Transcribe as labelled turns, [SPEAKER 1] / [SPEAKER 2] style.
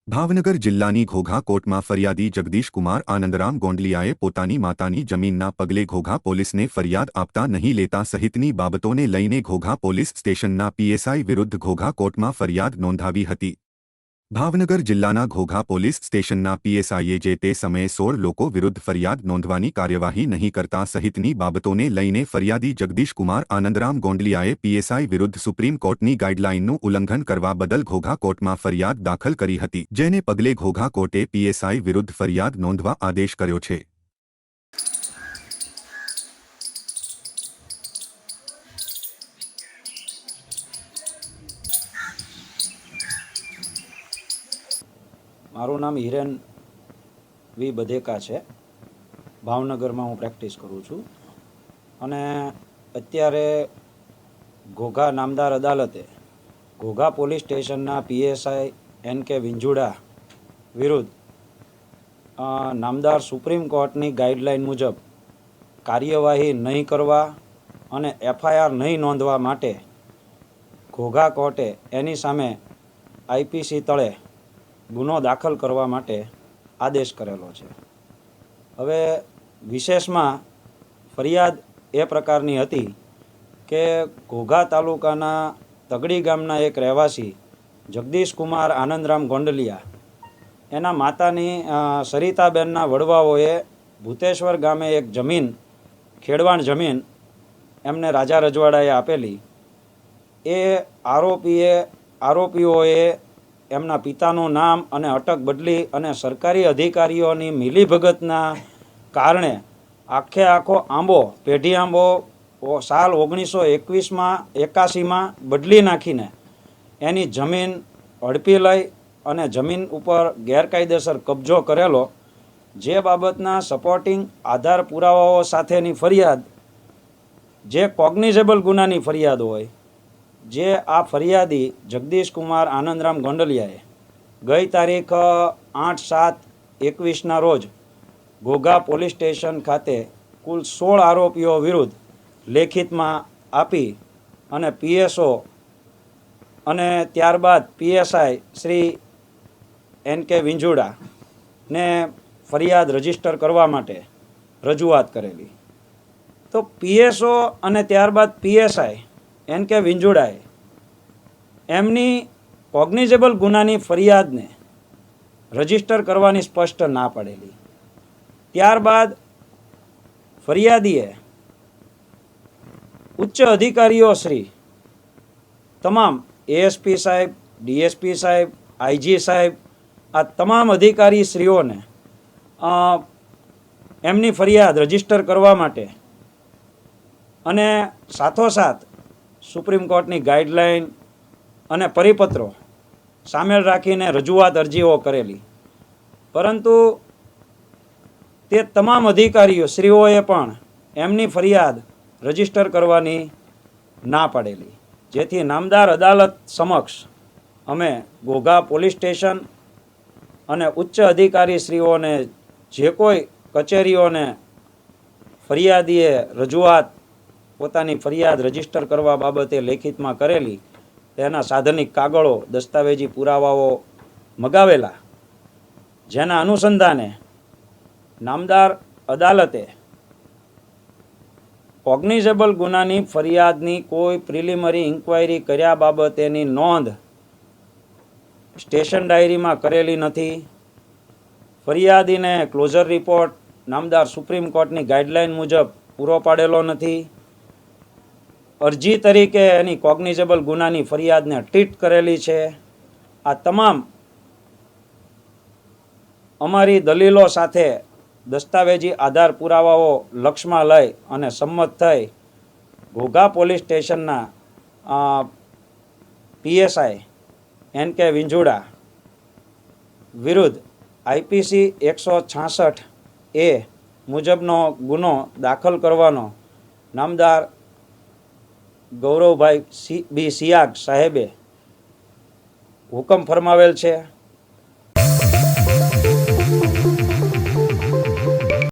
[SPEAKER 1] ભાવનગર જિલ્લાની ઘોઘા કોર્ટમાં ફરિયાદી જગદીશ કુમાર આનંદરામ ગોંડલિયાએ પોતાની માતાની જમીનના પગલે ઘોઘા પોલીસને ફરિયાદ આપતા નહીં લેતા સહિતની બાબતોને લઈને ઘોઘા પોલીસ સ્ટેશનના પીએસઆઈ વિરુદ્ધ ઘોઘા કોર્ટમાં ફરિયાદ નોંધાવી હતી। ભાવનગર જિલ્લાના ઘોઘા પોલીસ સ્ટેશનના પીએસઆઈએ જે તે સમયે 16 લોકો વિરુદ્ધ ફરિયાદ નોંધવાની કાર્યવાહી નહીં કરતા સહિતની બાબતોને લઈને ફરિયાદી જગદીશ કુમાર આનંદરામ ગોંડલિયાએ પીએસઆઈ વિરુદ્ધ સુપ્રીમ કોર્ટની ગાઈડલાઈનનું ઉલ્લંઘન કરવા બદલ ઘોઘા કોર્ટમાં ફરિયાદ દાખલ કરી હતી, જેને પગલે ઘોઘા કોર્ટે પીએસઆઈ વિરુદ્ધ ફરિયાદ નોંધવા આદેશ કર્યો છે।
[SPEAKER 2] મારું નામ હિરેન વી બધેકા છે। ભાવનગરમાં હું પ્રેક્ટિસ કરું છું અને અત્યારે ઘોઘા નામદાર અદાલતે ઘોઘા પોલીસ સ્ટેશનના પીએસઆઈ એન.કે. વિંજુડા વિરુદ્ધ નામદાર સુપ્રીમ કોર્ટની ગાઈડલાઈન મુજબ કાર્યવાહી નહીં કરવા અને એફઆઈઆર નહીં નોંધવા માટે ઘોઘા કોર્ટે એની સામે આઈપીસી તળે ગુનો દાખલ કરવા માટે આદેશ કરેલો છે। હવે વિશેષમાં ફરિયાદ એ પ્રકારની હતી કે ઘોઘા તાલુકાના તગડી ગામના એક રહેવાસી જગદીશ કુમાર આનંદરામ ગોંડલિયા એના માતાની સરિતાબેનના વડવાઓએ ભૂતેશ્વર ગામે એક જમીન ખેડવાણ જમીન એમને રાજા રજવાડાએ આપેલી। એ આરોપીઓએ એમના પિતાનું નામ અને અટક બદલી અને સરકારી અધિકારીઓની મિલીભગતના કારણે આખો આંબો પેઢી આંબો સાલ 1981માં બદલી નાખીને એની જમીન હડપી લઈ અને જમીન ઉપર ગેરકાયદેસર કબજો કરેલો, જે બાબતના સપોર્ટિંગ આધાર પુરાવાઓ સાથેની ફરિયાદ જે કોગ્નિઝેબલ ગુનાની ફરિયાદ હોય, જે આ ફરિયાદી જગદીશ કુમાર આનંદરામ ગોંડલિયાએ ગઈ તારીખ 8/7/21ના રોજ ઘોઘા પોલીસ સ્ટેશન ખાતે કુલ 16 આરોપીઓ વિરુદ્ધ લેખિતમાં આપી અને પીએસઓ અને ત્યારબાદ પીએસઆઈ શ્રી એન.કે. વિંજુડાને ફરિયાદ રજીસ્ટર કરવા માટે રજૂઆત કરેલી। તો પીએસઓ અને ત્યારબાદ પીએસઆઈ એન.કે. વિંજુડાએ એમની કોગ્નિઝેબલ ગુનાની ફરિયાદને રજીસ્ટર કરવાની સ્પષ્ટ ના પાડેલી। ત્યારબાદ ફરિયાદીએ ઉચ્ચ અધિકારીઓ શ્રી તમામ એએસપી સાહેબ, ડીએસપી સાહેબ, આઈજી સાહેબ, આ તમામ અધિકારી શ્રીઓને એમની ફરિયાદ રજીસ્ટર કરવા માટે અને સાથોસાથ સુપ્રીમ કોર્ટની ગાઈડલાઈન અને પરિપત્રો સામેલ રાખીને રજૂઆત અરજીઓ કરેલી, પરંતુ તે તમામ અધિકારીઓ શ્રીઓએ પણ એમની ફરિયાદ રજીસ્ટર કરવાની ના પાડેલી, જેથી નામદાર અદાલત સમક્ષ અમે ઘોઘા પોલીસ સ્ટેશન અને ઉચ્ચ અધિકારી શ્રીઓને જે કોઈ કચેરીઓને ફરિયાદીએ રજૂઆત પોતાની ફરિયાદ રજીસ્ટર કરવા બાબતે લેખિતમાં કરેલી તેના સાધનિક કાગળો દસ્તાવેજી પુરાવાઓ મગાવેલા, જેના અનુસંધાને નામદાર અદાલતે કોગ્નિઝેબલ ગુનાની ફરિયાદની કોઈ પ્રિલિમરી ઇન્ક્વાયરી કર્યા બાબતેની નોંધ સ્ટેશન ડાયરીમાં કરેલી નથી। ફરિયાદીને ક્લોઝર રિપોર્ટ નામદાર સુપ્રીમ કોર્ટની ગાઈડલાઈન મુજબ પૂરો પાડેલો નથી। અરજી તરીકે એની કોગ્નિઝેબલ ગુનાની ફરિયાદને ટ્રીટ કરેલી છે। આ તમામ અમારી દલીલો સાથે દસ્તાવેજી આધાર પુરાવાઓ લક્ષમાં લઈ અને સંમત થઈ ઘોઘા પોલીસ સ્ટેશનના પીએસઆઈ એન.કે. વિંજુડા વિરુદ્ધ આઈપીસી 166A મુજબનો ગુનો દાખલ કરવાનો નામદાર ગૌરવભાઈ બી સિયાગ સાહેબે હુકમ ફરમાવેલ છે।